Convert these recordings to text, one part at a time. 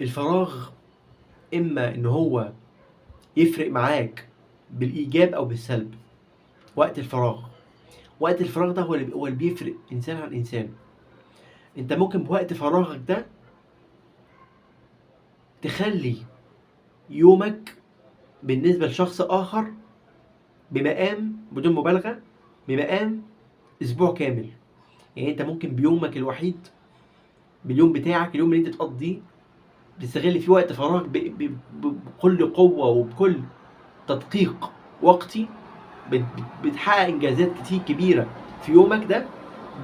الفراغ اما ان هو يفرق معاك بالايجاب او بالسلب. وقت الفراغ ده هو اللي بيفرق انسان عن انسان. انت ممكن بوقت فراغك ده تخلي يومك بالنسبة لشخص آخر بمقام، بدون مبالغة، بمقام أسبوع كامل. يعني أنت ممكن بيومك الوحيد، باليوم بتاعك، اليوم اللي أنت تقضيه تستغل فيه وقت فراغ بكل قوة وبكل تدقيق وقتي، بتحقق إنجازات كتير كبيرة في يومك ده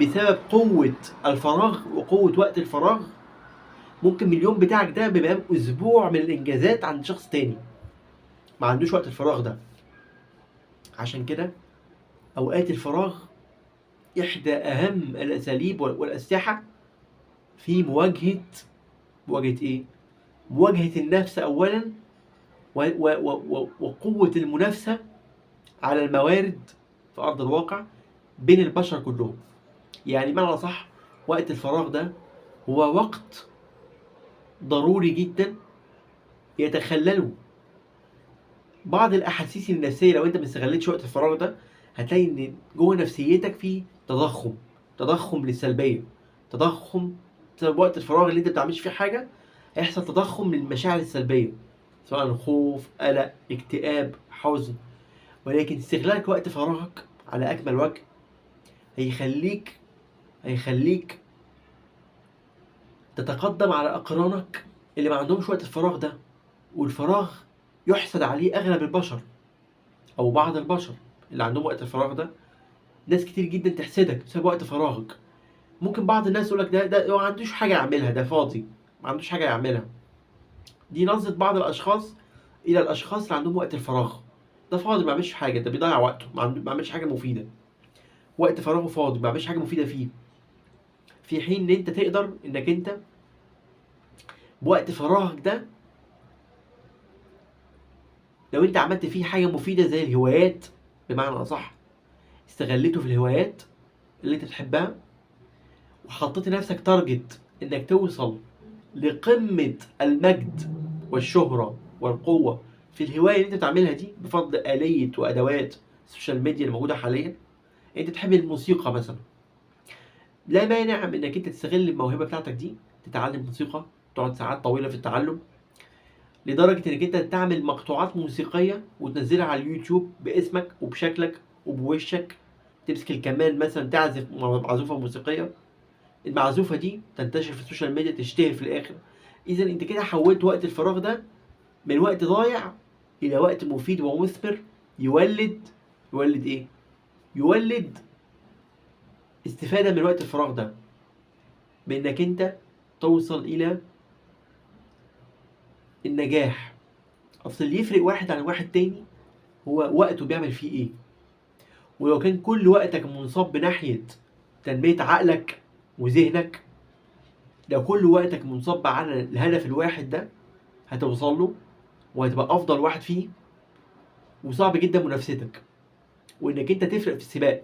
بسبب قوة الفراغ وقوة وقت الفراغ. ممكن من اليوم بتاعك ده بمقام أسبوع من الإنجازات عند شخص تاني ما عندوش وقت الفراغ ده. عشان كده أوقات الفراغ إحدى أهم الأساليب والأسلحة في مواجهة إيه؟ مواجهة النفس أولا، وقوة المنافسة على الموارد في أرض الواقع بين البشر كلهم. يعني بمعنى صح، وقت الفراغ ده هو وقت ضروري جدا يتخلله بعض الأحاسيس النفسية. لو أنت ما استغلتش وقت الفراغ ده هتلاقي إن جوه نفسيتك في تضخم للسلبية، تضخم بسبب وقت الفراغ اللي أنت ما بتعملش فيه حاجة. هيحصل تضخم للمشاعر السلبية، سواء خوف، قلق، اكتئاب، حزن. ولكن استغلالك وقت فراغك على أكمل وجه هيخليك تتقدم على أقرانك اللي ما عندهمش وقت الفراغ ده. والفراغ يحسد عليه أغلب البشر أو بعض البشر اللي عندهم وقت الفراغ ده. ناس كتير جدا تحسدك بسبب وقت فراغك. ممكن بعض الناس يقول لك ده ما عندوش حاجة يعملها، ده فاضي، ما عندوش حاجة يعملها. دي نظرة بعض الأشخاص إلى الأشخاص اللي عندهم وقت الفراغ. ده فاضي، ما بيعملش حاجة، ده بيضيع وقته، ما بيعملش حاجة مفيدة. وقت فراغه فاضي، ما بيعملش حاجة مفيدة فيه. في حين إن أنت تقدر إنك أنت بوقت فراغك ده لو أنت عملت فيه حاجة مفيدة زي الهوايات، بمعنى أصح استغلته في الهوايات اللي أنت بتحبها، وحطيت لنفسك تارجت إنك توصل لقمة المجد والشهرة والقوة في الهواية اللي أنت بتعملها دي بفضل آلية وأدوات السوشيال ميديا اللي موجودة حاليا. أنت تحب الموسيقى مثلا، لا مانع من إنك أنت تستغل الموهبة بتاعتك دي، تتعلم موسيقى، تقعد ساعات طويلة في التعلم، لدرجة إنك أنت تعمل مقطوعات موسيقية وتنزلها على اليوتيوب باسمك وبشكلك وبوشك. تمسك الكمان مثلا تعزف معزوفة موسيقية، المعزوفة دي تنتشر في السوشيال ميديا، تشتهر في الآخر. إذا أنت كده حولت وقت الفراغ ده من وقت ضايع إلى وقت مفيد ومثمر، يولد إيه؟ يولد استفادة من وقت الفراغ ده، بإنك أنت توصل إلى النجاح. أصل اللي يفرق واحد عن واحد تاني هو وقته بيعمل فيه إيه. ولو كان كل وقتك منصب بناحية تنمية عقلك وذهنك، لو كل وقتك منصب على الهدف الواحد ده هتوصل له وهتبقى أفضل واحد فيه، وصعب جدا منافستك وإنك أنت تفرق في السباق.